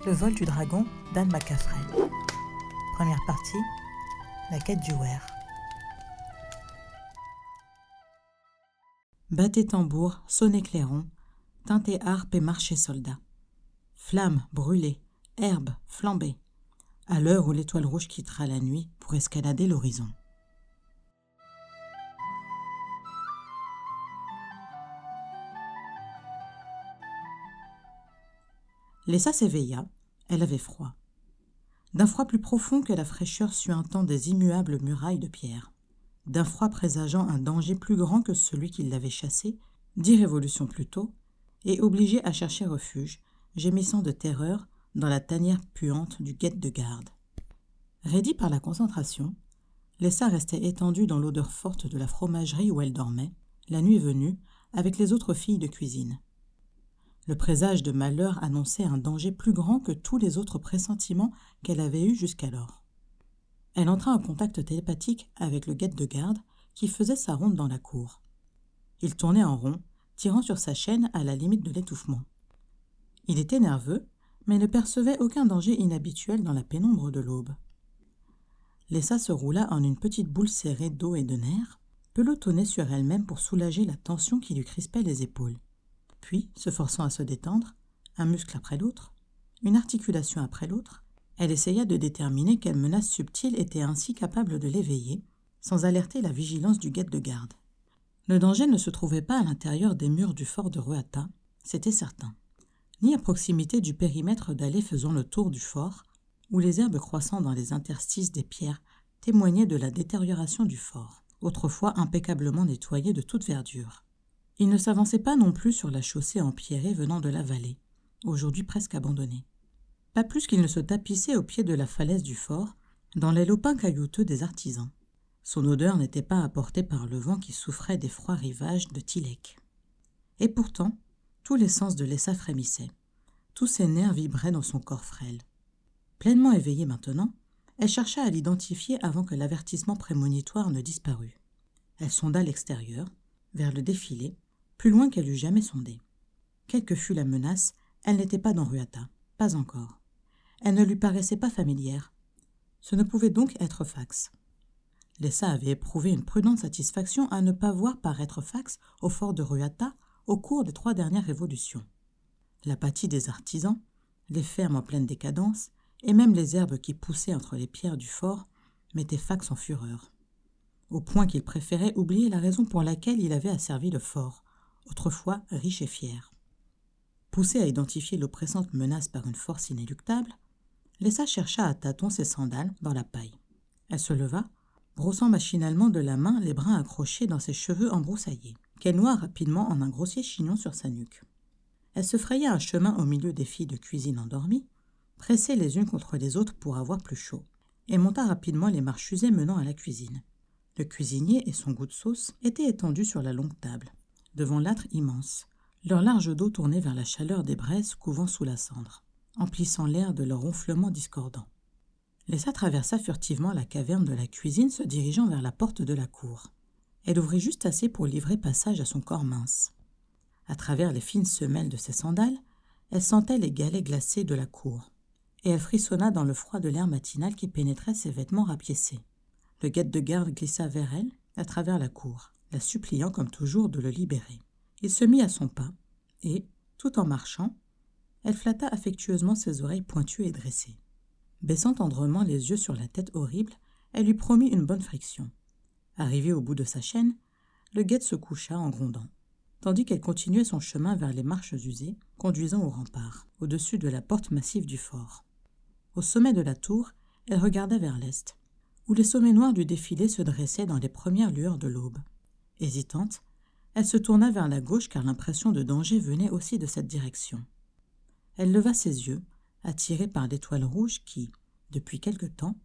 Le vol du dragon d'Anne McCaffrey. Première partie, la quête du Weir. Battez tambour, sonnez clairon, teintez harpe et marchez soldats. Flammes, brûlées, herbes, flambées, à l'heure où l'étoile rouge quittera la nuit pour escalader l'horizon. Lessa s'éveilla, elle avait froid. D'un froid plus profond que la fraîcheur suintant des immuables murailles de pierre. D'un froid présageant un danger plus grand que celui qui l'avait chassée, 10 révolutions plus tôt, et obligée à chercher refuge, gémissant de terreur, dans la tanière puante du guet-de-garde. Raidie par la concentration, Lessa restait étendue dans l'odeur forte de la fromagerie où elle dormait, la nuit venue, avec les autres filles de cuisine. Le présage de malheur annonçait un danger plus grand que tous les autres pressentiments qu'elle avait eus jusqu'alors. Elle entra en contact télépathique avec le guet-de-garde qui faisait sa ronde dans la cour. Il tournait en rond, tirant sur sa chaîne à la limite de l'étouffement. Il était nerveux, mais ne percevait aucun danger inhabituel dans la pénombre de l'aube. Lessa se roula en une petite boule serrée d'eau et de nerfs, pelotonnée sur elle-même pour soulager la tension qui lui crispait les épaules. Puis, se forçant à se détendre, un muscle après l'autre, une articulation après l'autre, elle essaya de déterminer quelle menace subtile était ainsi capable de l'éveiller, sans alerter la vigilance du guet-de-garde. Le danger ne se trouvait pas à l'intérieur des murs du fort de Ruata, c'était certain, ni à proximité du périmètre d'allées faisant le tour du fort, où les herbes croissant dans les interstices des pierres témoignaient de la détérioration du fort, autrefois impeccablement nettoyé de toute verdure. Il ne s'avançait pas non plus sur la chaussée empierrée venant de la vallée, aujourd'hui presque abandonnée. Pas plus qu'il ne se tapissait au pied de la falaise du fort, dans les lopins caillouteux des artisans. Son odeur n'était pas apportée par le vent qui souffrait des froids rivages de Tilek. Et pourtant, tous les sens de Lessa frémissaient. Tous ses nerfs vibraient dans son corps frêle. Pleinement éveillée maintenant, elle chercha à l'identifier avant que l'avertissement prémonitoire ne disparût. Elle sonda l'extérieur, vers le défilé, plus loin qu'elle eût jamais sondé. Quelle que fût la menace, elle n'était pas dans Ruata, pas encore. Elle ne lui paraissait pas familière. Ce ne pouvait donc être Fax. Lessa avait éprouvé une prudente satisfaction à ne pas voir paraître Fax au fort de Ruata au cours des 3 dernières révolutions. L'apathie des artisans, les fermes en pleine décadence, et même les herbes qui poussaient entre les pierres du fort, mettaient Fax en fureur, au point qu'il préférait oublier la raison pour laquelle il avait asservi le fort, autrefois riche et fier. Poussée à identifier l'oppressante menace par une force inéluctable, Lessa chercha à tâtons ses sandales dans la paille. Elle se leva, brossant machinalement de la main les brins accrochés dans ses cheveux embroussaillés, qu'elle noua rapidement en un grossier chignon sur sa nuque. Elle se fraya un chemin au milieu des filles de cuisine endormies, pressées les unes contre les autres pour avoir plus chaud, et monta rapidement les marches usées menant à la cuisine. Le cuisinier et son goût de sauce étaient étendus sur la longue table, devant l'âtre immense, leur large dos tourné vers la chaleur des braises couvant sous la cendre, emplissant l'air de leurs ronflements discordants. Lessa traversa furtivement la caverne de la cuisine, se dirigeant vers la porte de la cour. Elle ouvrit juste assez pour livrer passage à son corps mince. À travers les fines semelles de ses sandales, elle sentait les galets glacés de la cour, et elle frissonna dans le froid de l'air matinal qui pénétrait ses vêtements rapiécés. Le guet-de-garde glissa vers elle, à travers la cour, la suppliant comme toujours de le libérer. Il se mit à son pas, et, tout en marchant, elle flatta affectueusement ses oreilles pointues et dressées. Baissant tendrement les yeux sur la tête horrible, elle lui promit une bonne friction. Arrivée au bout de sa chaîne, le guet se coucha en grondant, tandis qu'elle continuait son chemin vers les marches usées, conduisant au rempart, au-dessus de la porte massive du fort. Au sommet de la tour, elle regarda vers l'est, où les sommets noirs du défilé se dressaient dans les premières lueurs de l'aube. Hésitante, elle se tourna vers la gauche car l'impression de danger venait aussi de cette direction. Elle leva ses yeux, attirée par l'étoile rouge qui, depuis quelque temps,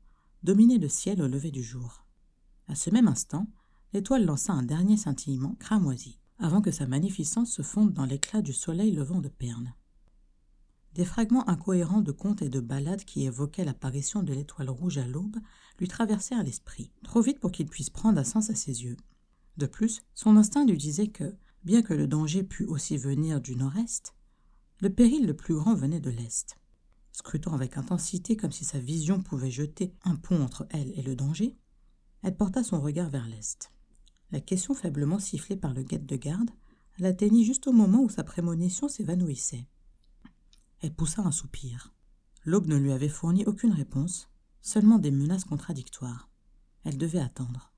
dominait le ciel au lever du jour. À ce même instant, l'étoile lança un dernier scintillement cramoisi, avant que sa magnificence se fonde dans l'éclat du soleil levant de Perne. Des fragments incohérents de contes et de ballades qui évoquaient l'apparition de l'étoile rouge à l'aube lui traversèrent l'esprit, trop vite pour qu'il puisse prendre un sens à ses yeux. De plus, son instinct lui disait que, bien que le danger pût aussi venir du nord-est, le péril le plus grand venait de l'est. Scrutant avec intensité comme si sa vision pouvait jeter un pont entre elle et le danger, elle porta son regard vers l'est. La caisson faiblement sifflée par le guet-de-garde l'atteignit juste au moment où sa prémonition s'évanouissait. Elle poussa un soupir. L'aube ne lui avait fourni aucune réponse, seulement des menaces contradictoires. Elle devait attendre.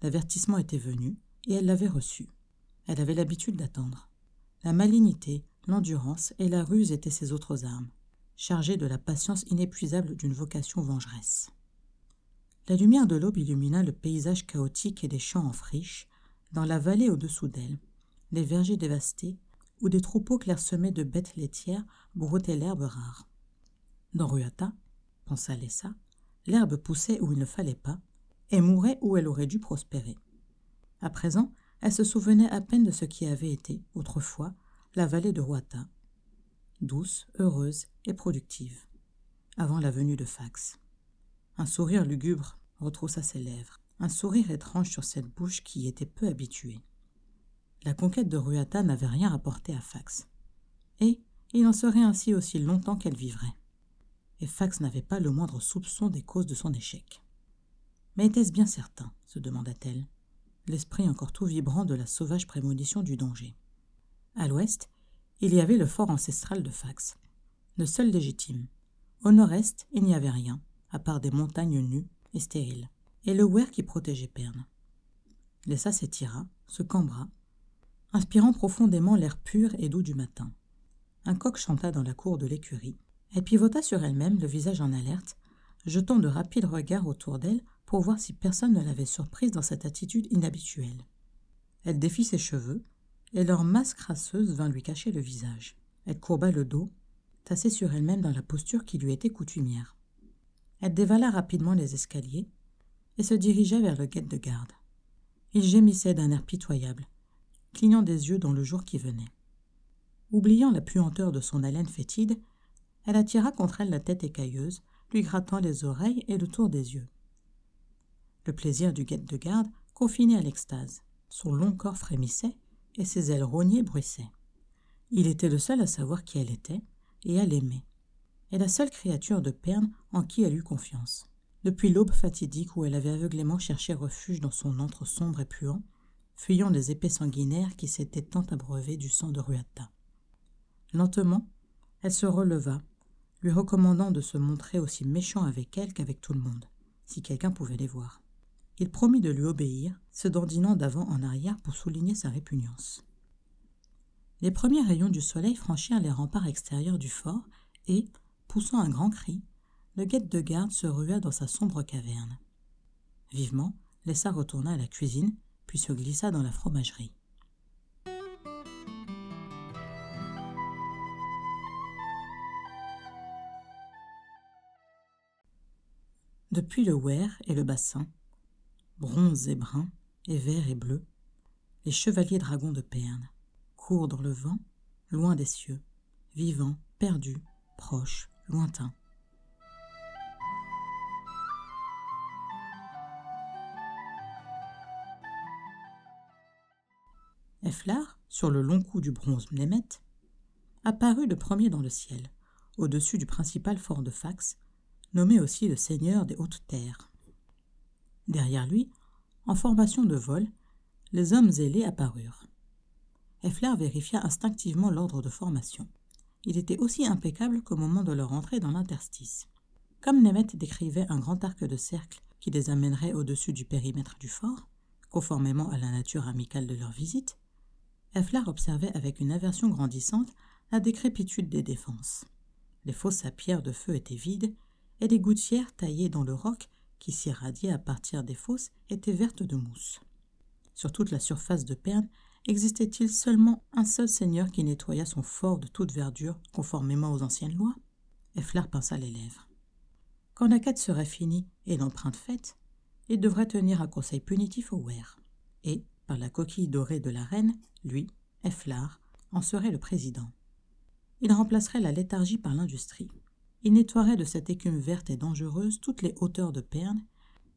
L'avertissement était venu, et elle l'avait reçu. Elle avait l'habitude d'attendre. La malignité, l'endurance et la ruse étaient ses autres armes, chargées de la patience inépuisable d'une vocation vengeresse. La lumière de l'aube illumina le paysage chaotique et des champs en friche, dans la vallée au-dessous d'elle, les vergers dévastés, où des troupeaux clairsemés de bêtes laitières broutaient l'herbe rare. Dans Ruata, pensa Lessa, l'herbe poussait où il ne fallait pas, et mourait où elle aurait dû prospérer. À présent, elle se souvenait à peine de ce qui avait été, autrefois, la vallée de Ruata, douce, heureuse et productive, avant la venue de Fax. Un sourire lugubre retroussa ses lèvres, un sourire étrange sur cette bouche qui y était peu habituée. La conquête de Ruata n'avait rien rapporté à Fax, et il en serait ainsi aussi longtemps qu'elle vivrait. Et Fax n'avait pas le moindre soupçon des causes de son échec. Mais était-ce bien certain, se demanda-t-elle, l'esprit encore tout vibrant de la sauvage prémonition du danger. À l'ouest, il y avait le fort ancestral de Fax, le seul légitime. Au nord-est, il n'y avait rien, à part des montagnes nues et stériles, et le Weir qui protégeait Pern. Lessa s'étira, se cambra, inspirant profondément l'air pur et doux du matin. Un coq chanta dans la cour de l'écurie. Elle pivota sur elle-même, le visage en alerte, jetant de rapides regards autour d'elle pour voir si personne ne l'avait surprise dans cette attitude inhabituelle. Elle défit ses cheveux, et leur masse crasseuse vint lui cacher le visage. Elle courba le dos, tassée sur elle-même dans la posture qui lui était coutumière. Elle dévala rapidement les escaliers et se dirigea vers le guet-de-garde. Il gémissait d'un air pitoyable, clignant des yeux dans le jour qui venait. Oubliant la puanteur de son haleine fétide, elle attira contre elle la tête écailleuse, lui grattant les oreilles et le tour des yeux. Le plaisir du guet-de-garde confinait à l'extase. Son long corps frémissait et ses ailes rognées bruissaient. Il était le seul à savoir qui elle était et à l'aimer, et la seule créature de Pern en qui elle eut confiance. Depuis l'aube fatidique où elle avait aveuglément cherché refuge dans son antre sombre et puant, fuyant les épées sanguinaires qui s'étaient tant abreuvées du sang de Ruata. Lentement, elle se releva, lui recommandant de se montrer aussi méchant avec elle qu'avec tout le monde, si quelqu'un pouvait les voir. Il promit de lui obéir, se dandinant d'avant en arrière pour souligner sa répugnance. Les premiers rayons du soleil franchirent les remparts extérieurs du fort et, poussant un grand cri, le guet-de-garde se rua dans sa sombre caverne. Vivement, Lessa retourna à la cuisine, puis se glissa dans la fromagerie. Depuis le Weir et le bassin, bronze et brun, et vert et bleu, les chevaliers dragons de Pern courent dans le vent, loin des cieux, vivants, perdus, proches, lointains. Eflar, sur le long cou du bronze Mnemet, apparut le premier dans le ciel, au-dessus du principal fort de Fax, nommé aussi le seigneur des hautes terres. Derrière lui, en formation de vol, les hommes ailés apparurent. Eflar vérifia instinctivement l'ordre de formation. Il était aussi impeccable qu'au moment de leur entrée dans l'interstice. Comme Mnemet décrivait un grand arc de cercle qui les amènerait au-dessus du périmètre du fort, conformément à la nature amicale de leur visite, Eflar observait avec une aversion grandissante la décrépitude des défenses. Les fosses à pierre de feu étaient vides, et les gouttières taillées dans le roc qui s'irradiait à partir des fosses étaient vertes de mousse. Sur toute la surface de Pern, existait-il seulement un seul seigneur qui nettoya son fort de toute verdure, conformément aux anciennes lois? Eflar pinça les lèvres. Quand la quête serait finie et l'empreinte faite, il devrait tenir un conseil punitif au Weir. Et, par la coquille dorée de la reine, lui, Eflar, en serait le président. Il remplacerait la léthargie par l'industrie. Il nettoierait de cette écume verte et dangereuse toutes les hauteurs de Pern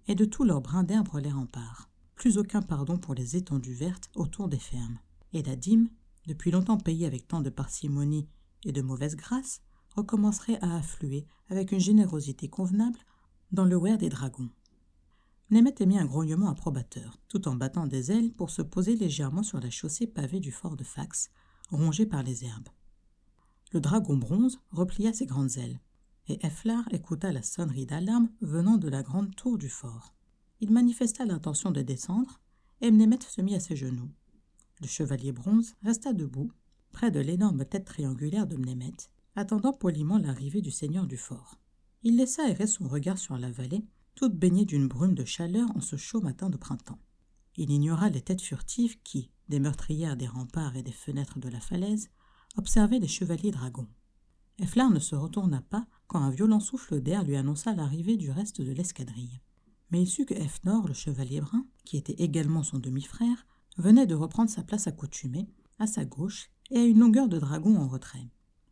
et de tous leurs brins d'herbe les remparts. Plus aucun pardon pour les étendues vertes autour des fermes. Et la dîme, depuis longtemps payée avec tant de parcimonie et de mauvaise grâce, recommencerait à affluer avec une générosité convenable dans le weir des dragons. Mnemet émit un grognement approbateur, tout en battant des ailes pour se poser légèrement sur la chaussée pavée du fort de Fax, rongée par les herbes. Le dragon bronze replia ses grandes ailes, et Efflar écouta la sonnerie d'alarme venant de la grande tour du fort. Il manifesta l'intention de descendre, et Mnemet se mit à ses genoux. Le chevalier bronze resta debout, près de l'énorme tête triangulaire de Mnemet, attendant poliment l'arrivée du seigneur du fort. Il laissa errer son regard sur la vallée, toute baignée d'une brume de chaleur en ce chaud matin de printemps. Il ignora les têtes furtives qui, des meurtrières des remparts et des fenêtres de la falaise, observaient les chevaliers dragons. Efflar ne se retourna pas quand un violent souffle d'air lui annonça l'arrivée du reste de l'escadrille. Mais il sut que Efnor, le chevalier brun, qui était également son demi-frère, venait de reprendre sa place accoutumée, à sa gauche, et à une longueur de dragon en retrait.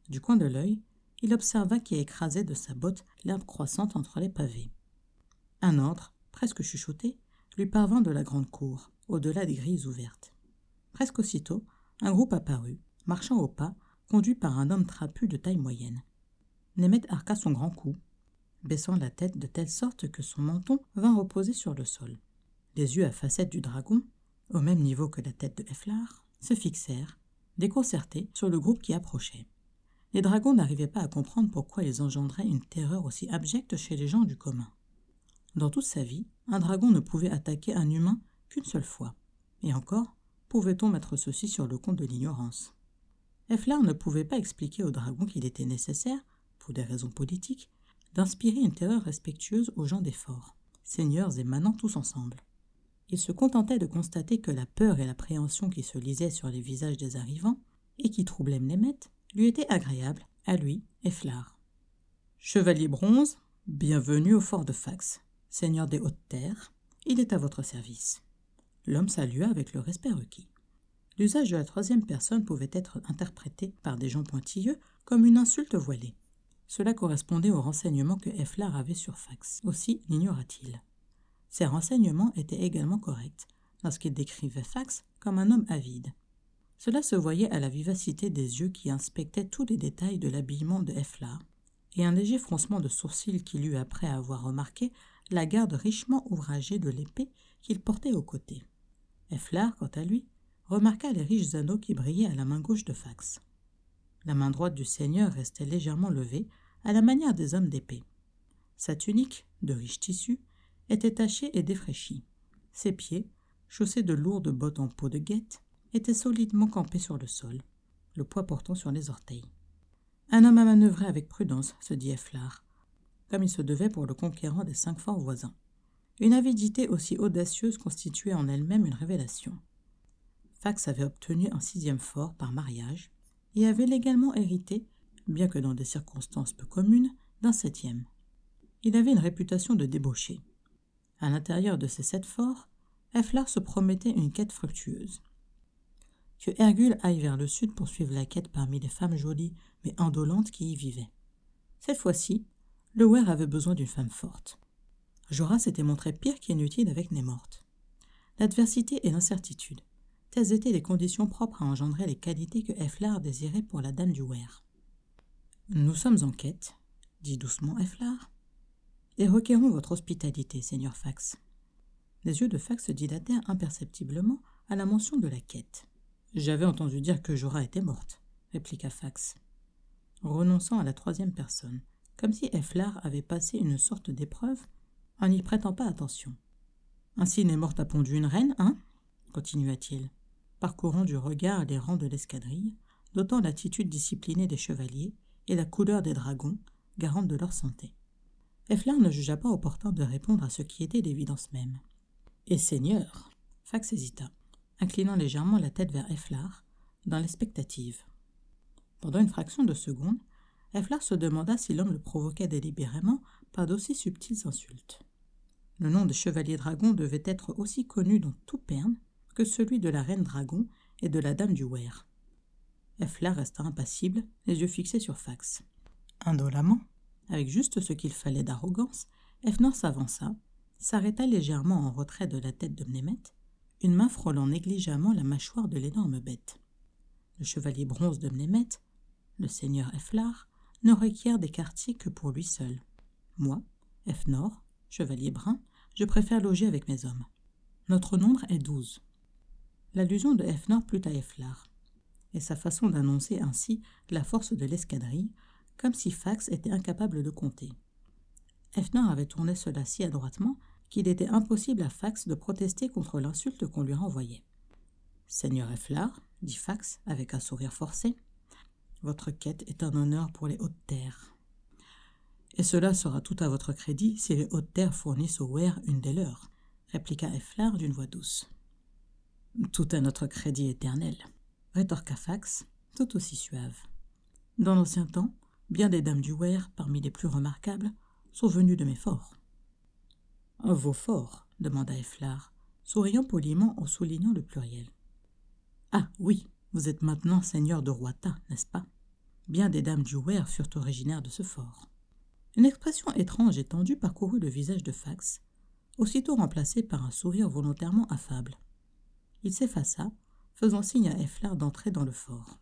Du coin de l'œil, il observa qui écrasait de sa botte l'herbe croissante entre les pavés. Un ordre, presque chuchoté, lui parvint de la grande cour, au-delà des grilles ouvertes. Presque aussitôt, un groupe apparut, marchant au pas, conduit par un homme trapu de taille moyenne. Mnemet arqua son grand cou, baissant la tête de telle sorte que son menton vint reposer sur le sol. Les yeux à facettes du dragon, au même niveau que la tête de Efflar, se fixèrent, déconcertés, sur le groupe qui approchait. Les dragons n'arrivaient pas à comprendre pourquoi ils engendraient une terreur aussi abjecte chez les gens du commun. Dans toute sa vie, un dragon ne pouvait attaquer un humain qu'une seule fois. Et encore, pouvait-on mettre ceci sur le compte de l'ignorance? Efflar ne pouvait pas expliquer au dragon qu'il était nécessaire, pour des raisons politiques, d'inspirer une terreur respectueuse aux gens des forts, seigneurs et manants tous ensemble. Il se contentait de constater que la peur et l'appréhension qui se lisaient sur les visages des arrivants, et qui troublaient Mnemet, lui étaient agréables, à lui, Efflar. « Chevalier bronze, bienvenue au fort de Fax, seigneur des hautes terres, il est à votre service. » L'homme salua avec le respect requis. L'usage de la troisième personne pouvait être interprété par des gens pointilleux comme une insulte voilée. Cela correspondait aux renseignements que Efflar avait sur Fax. Aussi l'ignora-t-il. Ces renseignements étaient également corrects, lorsqu'il décrivait Fax comme un homme avide. Cela se voyait à la vivacité des yeux qui inspectaient tous les détails de l'habillement de Efflar, et un léger froncement de sourcils qu'il eut après avoir remarqué la garde richement ouvragée de l'épée qu'il portait au côté. Efflar, quant à lui, remarqua les riches anneaux qui brillaient à la main gauche de Fax. La main droite du seigneur restait légèrement levée, à la manière des hommes d'épée. Sa tunique, de riche tissu, était tachée et défraîchie. Ses pieds, chaussés de lourdes bottes en peau de guêpe, étaient solidement campés sur le sol, le poids portant sur les orteils. Un homme à manœuvrer avec prudence, se dit Efflar, comme il se devait pour le conquérant des 5 forts voisins. Une avidité aussi audacieuse constituait en elle-même une révélation. Fax avait obtenu un 6e fort par mariage et avait légalement hérité, bien que dans des circonstances peu communes, d'un 7e. Il avait une réputation de débauché. À l'intérieur de ces 7 forts, Efflar se promettait une quête fructueuse. Que Hergule aille vers le sud poursuivre la quête parmi les femmes jolies mais indolentes qui y vivaient. Cette fois-ci, le weir avait besoin d'une femme forte. Jorah s'était montré pire qu'inutile avec Nemort. L'adversité et l'incertitude, telles étaient les conditions propres à engendrer les qualités que Efflar désirait pour la dame du weir. « Nous sommes en quête, » dit doucement Efflar, « et requérons votre hospitalité, seigneur Fax. » Les yeux de Fax se dilatèrent imperceptiblement à la mention de la quête. « J'avais entendu dire que Jorah était morte, » répliqua Fax, renonçant à la 3e personne, comme si Efflar avait passé une sorte d'épreuve en n'y prêtant pas attention. « Ainsi Nemort a pondu une reine, hein ?» continua-t-il, parcourant du regard les rangs de l'escadrille, notant l'attitude disciplinée des chevaliers et la couleur des dragons, garante de leur santé. Efflar ne jugea pas opportun de répondre à ce qui était l'évidence même. « Et seigneur ?» Fax hésita, inclinant légèrement la tête vers Efflar, dans l'expectative. Pendant une fraction de seconde, Efflar se demanda si l'homme le provoquait délibérément par d'aussi subtiles insultes. Le nom de chevalier dragon devait être aussi connu dans tout Pern que celui de la reine dragon et de la dame du weir. Efflar resta impassible, les yeux fixés sur Fax. Indolemment, avec juste ce qu'il fallait d'arrogance, Effnor s'avança, s'arrêta légèrement en retrait de la tête de Mnemet, une main frôlant négligemment la mâchoire de l'énorme bête. Le chevalier bronze de Mnemet, le seigneur Efflar, ne requiert des quartiers que pour lui seul. Moi, Efnor, chevalier brun, je préfère loger avec mes hommes. Notre nombre est 12. L'allusion de Efnor plut à Efflar, et sa façon d'annoncer ainsi la force de l'escadrille, comme si Fax était incapable de compter. Efnor avait tourné cela si adroitement qu'il était impossible à Fax de protester contre l'insulte qu'on lui renvoyait. « Seigneur Efflar, dit Fax avec un sourire forcé, votre quête est un honneur pour les hautes terres. Et cela sera tout à votre crédit si les hautes terres fournissent au Weir une des leurs, répliqua Efflar d'une voix douce. Tout à notre crédit éternel, rétorqua Fax, tout aussi suave. Dans l'ancien temps, bien des dames du Weir, parmi les plus remarquables, sont venues de mes forts. Vos forts, demanda Efflar, souriant poliment en soulignant le pluriel. Ah oui, vous êtes maintenant seigneur de Roita, n'est-ce pas? Bien des dames du Weir furent originaires de ce fort. Une expression étrange et tendue parcourut le visage de Fax, aussitôt remplacé par un sourire volontairement affable. Il s'effaça, faisant signe à Efflar d'entrer dans le fort.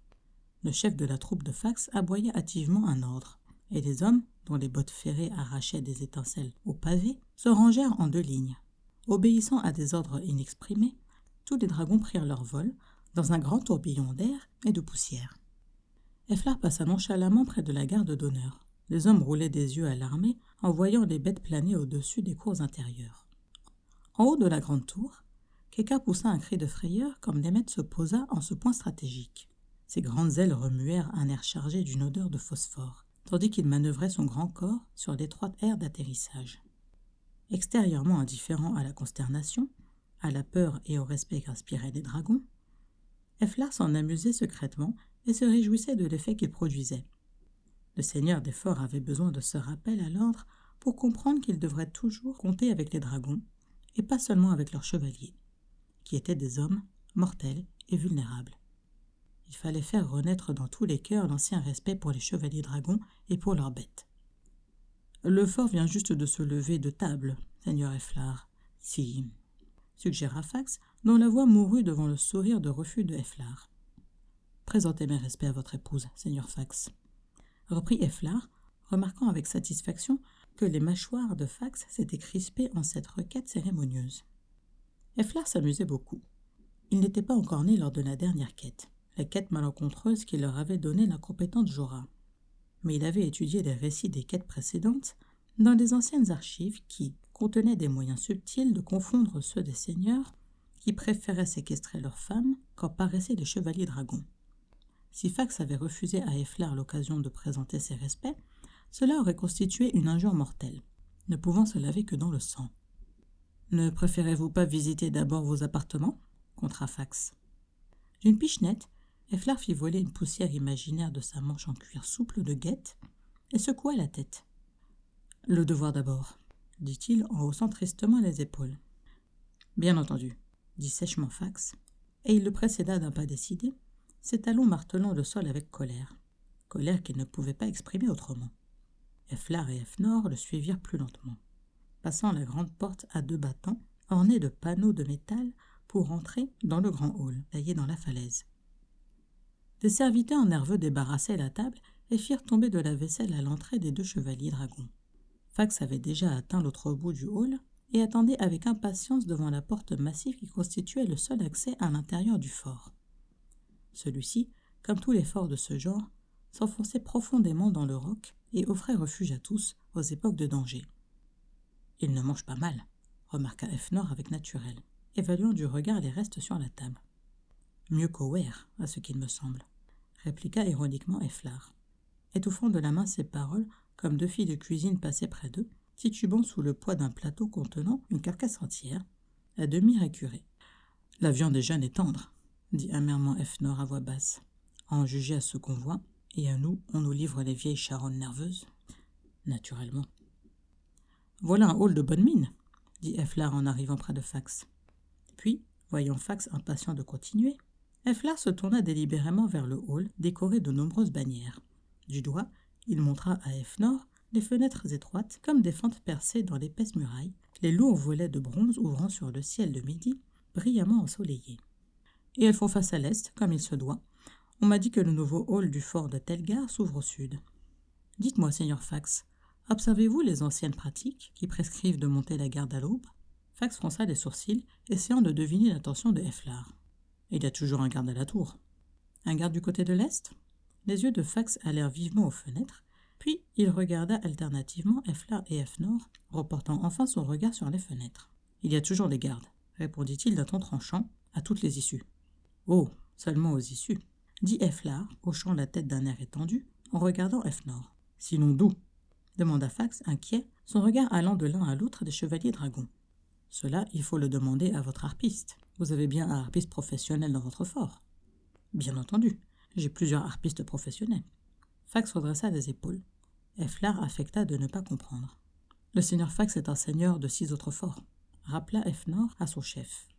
Le chef de la troupe de Fax aboya hâtivement un ordre, et les hommes, dont les bottes ferrées arrachaient des étincelles au pavé, se rangèrent en 2 lignes. Obéissant à des ordres inexprimés, tous les dragons prirent leur vol dans un grand tourbillon d'air et de poussière. Efflar passa nonchalamment près de la garde d'honneur. Les hommes roulaient des yeux alarmés en voyant les bêtes planer au-dessus des cours intérieures. En haut de la grande tour, Keka poussa un cri de frayeur comme Nemet se posa en ce point stratégique. Ses grandes ailes remuèrent un air chargé d'une odeur de phosphore, tandis qu'il manœuvrait son grand corps sur l'étroite aire d'atterrissage. Extérieurement indifférent à la consternation, à la peur et au respect qu'inspiraient les dragons, Efflar s'en amusait secrètement et se réjouissait de l'effet qu'il produisait. Le seigneur des forts avait besoin de ce rappel à l'ordre pour comprendre qu'il devrait toujours compter avec les dragons, et pas seulement avec leurs chevaliers, qui étaient des hommes mortels et vulnérables. Il fallait faire renaître dans tous les cœurs l'ancien respect pour les chevaliers dragons et pour leurs bêtes. « Le fort vient juste de se lever de table, seigneur Efflar, si... » suggéra Fax, dont la voix mourut devant le sourire de refus de Efflar. « Présentez mes respects à votre épouse, seigneur Fax. » reprit Efflar, remarquant avec satisfaction que les mâchoires de Fax s'étaient crispées en cette requête cérémonieuse. Efflar s'amusait beaucoup. Il n'était pas encore né lors de la dernière quête, la quête malencontreuse qui leur avait donné l'incompétente Jorah. Mais il avait étudié les récits des quêtes précédentes dans les anciennes archives qui contenaient des moyens subtils de confondre ceux des seigneurs qui préféraient séquestrer leurs femmes quand paraissaient les chevaliers dragons. Si Fax avait refusé à Efflar l'occasion de présenter ses respects, cela aurait constitué une injure mortelle, ne pouvant se laver que dans le sang. « Ne préférez-vous pas visiter d'abord vos appartements » contra Fax. D'une pichenette, Efflar fit voler une poussière imaginaire de sa manche en cuir souple de guette et secoua la tête. « Le devoir d'abord, » dit-il en haussant tristement les épaules. « Bien entendu, » dit sèchement Fax, et il le précéda d'un pas décidé, ses talons martelant le sol avec colère qu'il ne pouvait pas exprimer autrement. Efflar et Efnor le suivirent plus lentement, passant la grande porte à 2 battants, ornée de panneaux de métal pour entrer dans le grand hall, taillé dans la falaise. Des serviteurs nerveux débarrassaient la table et firent tomber de la vaisselle à l'entrée des 2 chevaliers dragons. Fax avait déjà atteint l'autre bout du hall et attendait avec impatience devant la porte massive qui constituait le seul accès à l'intérieur du fort. Celui-ci, comme tous les forts de ce genre, s'enfonçait profondément dans le roc et offrait refuge à tous aux époques de danger. « Il ne mange pas mal, » remarqua Efnor avec naturel, évaluant du regard les restes sur la table. « Mieux qu'au Weir, à ce qu'il me semble, » répliqua ironiquement Efflar, étouffant de la main ses paroles comme 2 filles de cuisine passaient près d'eux, titubant sous le poids d'un plateau contenant une carcasse entière, à demi récurée. « La viande est jeune et tendre, » dit amèrement Efnor à voix basse. « À en juger à ce qu'on voit, et à nous, on nous livre les vieilles charognes nerveuses. » Naturellement. « Voilà un hall de bonne mine, » dit Efflar en arrivant près de Fax. Puis, voyant Fax impatient de continuer, Efflar se tourna délibérément vers le hall décoré de nombreuses bannières. Du doigt, il montra à Efnor les fenêtres étroites comme des fentes percées dans l'épaisse muraille, les lourds volets de bronze ouvrant sur le ciel de midi, brillamment ensoleillé. Et elles font face à l'est, comme il se doit. On m'a dit que le nouveau hall du fort de Telgar s'ouvre au sud. Dites-moi, Seigneur Fax, observez-vous les anciennes pratiques qui prescrivent de monter la garde à l'aube? Fax fronça les sourcils, essayant de deviner l'intention de Efflar. Il y a toujours un garde à la tour. Un garde du côté de l'est? Les yeux de Fax allèrent vivement aux fenêtres, puis il regarda alternativement Efflar et Effnor, reportant enfin son regard sur les fenêtres. Il y a toujours des gardes, répondit-il d'un ton tranchant, à toutes les issues. Oh, seulement aux issues, dit Efflar, hochant la tête d'un air étendu, en regardant Effnor. Sinon d'où? Demanda Fax, inquiet, son regard allant de l'un à l'autre des chevaliers dragons. Cela, il faut le demander à votre harpiste. Vous avez bien un harpiste professionnel dans votre fort. Bien entendu, j'ai plusieurs harpistes professionnels. Fax redressa les épaules. Efflar affecta de ne pas comprendre. Le seigneur Fax est un seigneur de 6 autres forts, rappela Effnor à son chef.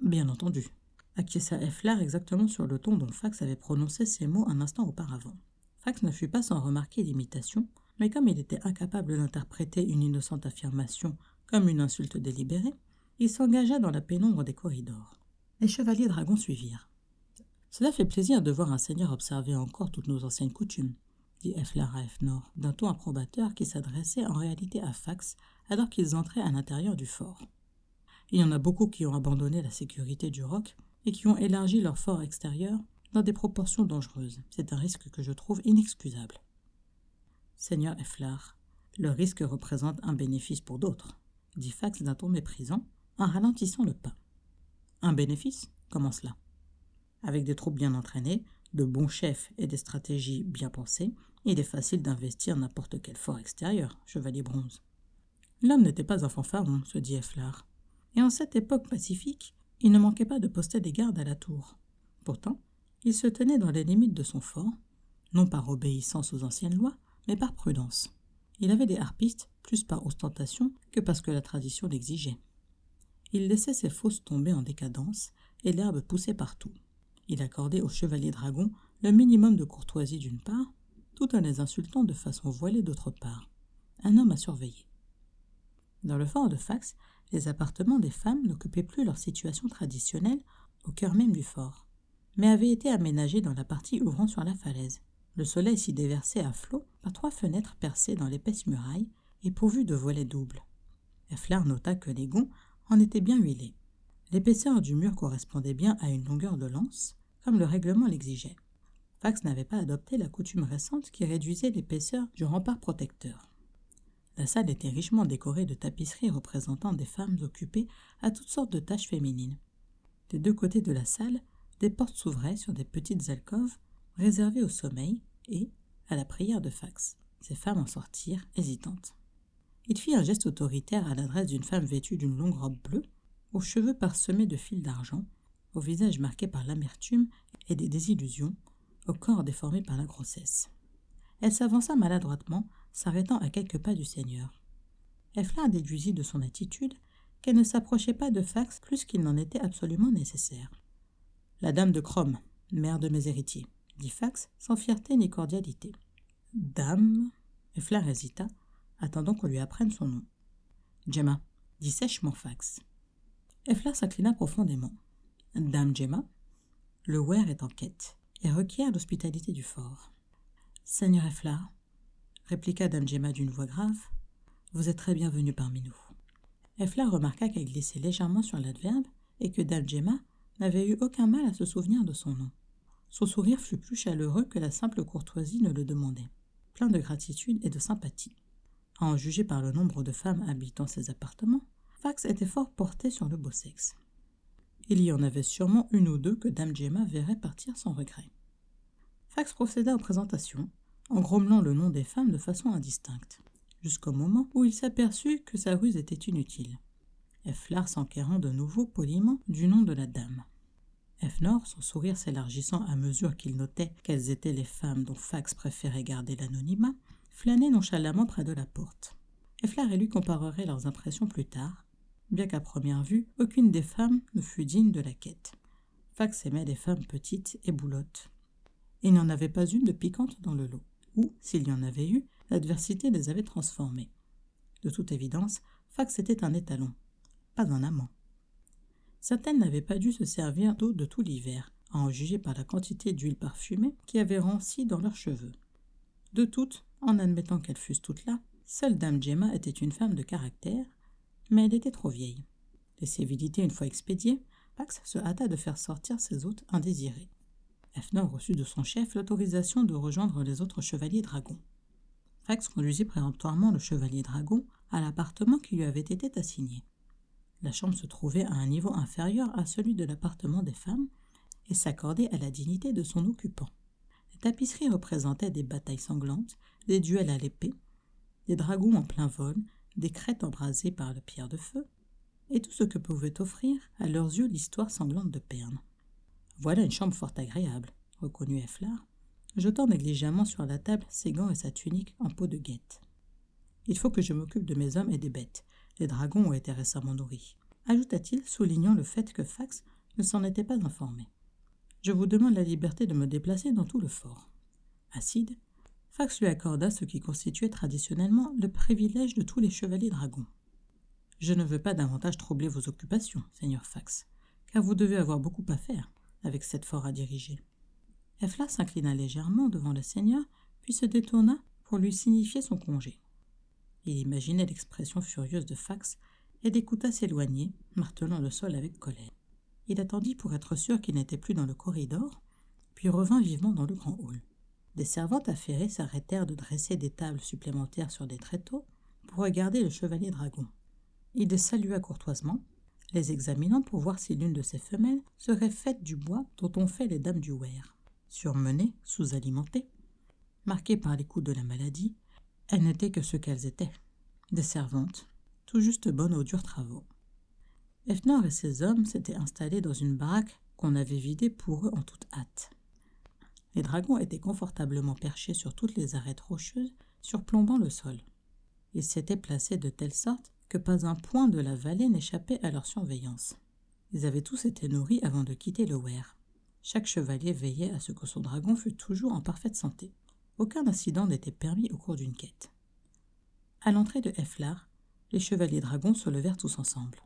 Bien entendu, acquiesça Efflar exactement sur le ton dont Fax avait prononcé ces mots un instant auparavant. Fax ne fut pas sans remarquer l'imitation, mais comme il était incapable d'interpréter une innocente affirmation comme une insulte délibérée, il s'engagea dans la pénombre des corridors. Les chevaliers dragons suivirent. « Cela fait plaisir de voir un seigneur observer encore toutes nos anciennes coutumes, » dit Efflar à Effnor, d'un ton approbateur qui s'adressait en réalité à Fax alors qu'ils entraient à l'intérieur du fort. Il y en a beaucoup qui ont abandonné la sécurité du roc et qui ont élargi leur fort extérieur dans des proportions dangereuses. C'est un risque que je trouve inexcusable. Seigneur Efflar, le risque représente un bénéfice pour d'autres, dit Fax d'un ton méprisant, en ralentissant le pas. Un bénéfice? Comment cela? Avec des troupes bien entraînées, de bons chefs et des stratégies bien pensées, il est facile d'investir n'importe quel fort extérieur, chevalier bronze. L'homme n'était pas un fanfaron, se dit Efflar, et en cette époque pacifique, il ne manquait pas de poster des gardes à la tour. Pourtant, il se tenait dans les limites de son fort, non par obéissance aux anciennes lois, mais par prudence. Il avait des harpistes plus par ostentation que parce que la tradition l'exigeait. Il laissait ses fosses tomber en décadence et l'herbe poussait partout. Il accordait aux chevaliers dragons le minimum de courtoisie d'une part, tout en les insultant de façon voilée d'autre part. Un homme à surveiller. Dans le fort de Fax, les appartements des femmes n'occupaient plus leur situation traditionnelle au cœur même du fort, mais avaient été aménagés dans la partie ouvrant sur la falaise. Le soleil s'y déversait à flot par 3 fenêtres percées dans l'épaisse muraille et pourvues de volets doubles. Efflar nota que les gonds en étaient bien huilés. L'épaisseur du mur correspondait bien à une longueur de lance, comme le règlement l'exigeait. Fax n'avait pas adopté la coutume récente qui réduisait l'épaisseur du rempart protecteur. La salle était richement décorée de tapisseries représentant des femmes occupées à toutes sortes de tâches féminines. Des 2 côtés de la salle, des portes s'ouvraient sur des petites alcôves réservées au sommeil et à la prière de Fax. Ces femmes en sortirent, hésitantes. Il fit un geste autoritaire à l'adresse d'une femme vêtue d'une longue robe bleue, aux cheveux parsemés de fils d'argent, au visage marqué par l'amertume et des désillusions, au corps déformé par la grossesse. Elle s'avança maladroitement, s'arrêtant à quelques pas du seigneur. Efflar déduisit de son attitude qu'elle ne s'approchait pas de Fax plus qu'il n'en était absolument nécessaire. « La dame de Crom, mère de mes héritiers », dit Fax sans fierté ni cordialité. « Dame ?» Efflar hésita, attendant qu'on lui apprenne son nom. « Gemma », dit sèchement Fax. Efflar s'inclina profondément. « Dame Gemma ?» Le Weir est en quête et requiert l'hospitalité du fort. « Seigneur Efflar », répliqua Dame Gemma d'une voix grave, « vous êtes très bienvenu parmi nous. » Efflar remarqua qu'elle glissait légèrement sur l'adverbe et que Dame Gemma n'avait eu aucun mal à se souvenir de son nom. Son sourire fut plus chaleureux que la simple courtoisie ne le demandait, plein de gratitude et de sympathie. À en juger par le nombre de femmes habitant ces appartements, Fax était fort porté sur le beau sexe. Il y en avait sûrement 1 ou 2 que Dame Gemma verrait partir sans regret. Fax procéda aux présentations, en grommelant le nom des femmes de façon indistincte, jusqu'au moment où il s'aperçut que sa ruse était inutile. Efflar s'enquérant de nouveau poliment du nom de la dame. Effnor, son sourire s'élargissant à mesure qu'il notait quelles étaient les femmes dont Fax préférait garder l'anonymat, flânait nonchalamment près de la porte. Efflar et lui compareraient leurs impressions plus tard, bien qu'à première vue, aucune des femmes ne fût digne de la quête. Fax aimait les femmes petites et boulottes. Il n'y en avait pas une de piquante dans le lot, ou, s'il y en avait eu, l'adversité les avait transformées. De toute évidence, Fax était un étalon, pas un amant. Certaines n'avaient pas dû se servir d'eau de tout l'hiver, à en juger par la quantité d'huile parfumée qui avait ranci dans leurs cheveux. De toutes, en admettant qu'elles fussent toutes là, seule dame Gemma était une femme de caractère, mais elle était trop vieille. Les civilités une fois expédiées, Fax se hâta de faire sortir ses hôtes indésirés. Hefner reçut de son chef l'autorisation de rejoindre les autres chevaliers dragons. Fax conduisit péremptoirement le chevalier dragon à l'appartement qui lui avait été assigné. La chambre se trouvait à un niveau inférieur à celui de l'appartement des femmes et s'accordait à la dignité de son occupant. Les tapisseries représentaient des batailles sanglantes, des duels à l'épée, des dragons en plein vol, des crêtes embrasées par la pierre de feu, et tout ce que pouvait offrir à leurs yeux l'histoire sanglante de Perne. « Voilà une chambre fort agréable, » reconnut Efflard, jetant négligemment sur la table ses gants et sa tunique en peau de guête. « Il faut que je m'occupe de mes hommes et des bêtes. Les dragons ont été récemment nourris, » ajouta-t-il, soulignant le fait que Fax ne s'en était pas informé. « Je vous demande la liberté de me déplacer dans tout le fort. » Acide, Fax lui accorda ce qui constituait traditionnellement le privilège de tous les chevaliers dragons. « Je ne veux pas davantage troubler vos occupations, seigneur Fax, car vous devez avoir beaucoup à faire avec cette fort à diriger. » Efflard s'inclina légèrement devant le seigneur, puis se détourna pour lui signifier son congé. Il imaginait l'expression furieuse de Fax et l'écouta s'éloigner, martelant le sol avec colère. Il attendit pour être sûr qu'il n'était plus dans le corridor, puis revint vivement dans le grand hall. Des servantes affairées s'arrêtèrent de dresser des tables supplémentaires sur des tréteaux pour regarder le chevalier dragon. Il les salua courtoisement, les examinant pour voir si l'une de ces femelles serait faite du bois dont on fait les dames du Weir. Surmenées, sous-alimentées, marquées par les coups de la maladie, elles n'étaient que ce qu'elles étaient, des servantes, tout juste bonnes aux durs travaux. Hefner et ses hommes s'étaient installés dans une baraque qu'on avait vidée pour eux en toute hâte. Les dragons étaient confortablement perchés sur toutes les arêtes rocheuses, surplombant le sol. Ils s'étaient placés de telle sorte que pas un point de la vallée n'échappait à leur surveillance. Ils avaient tous été nourris avant de quitter le Weir. Chaque chevalier veillait à ce que son dragon fût toujours en parfaite santé. Aucun incident n'était permis au cours d'une quête. À l'entrée de Efflard, les chevaliers dragons se levèrent tous ensemble.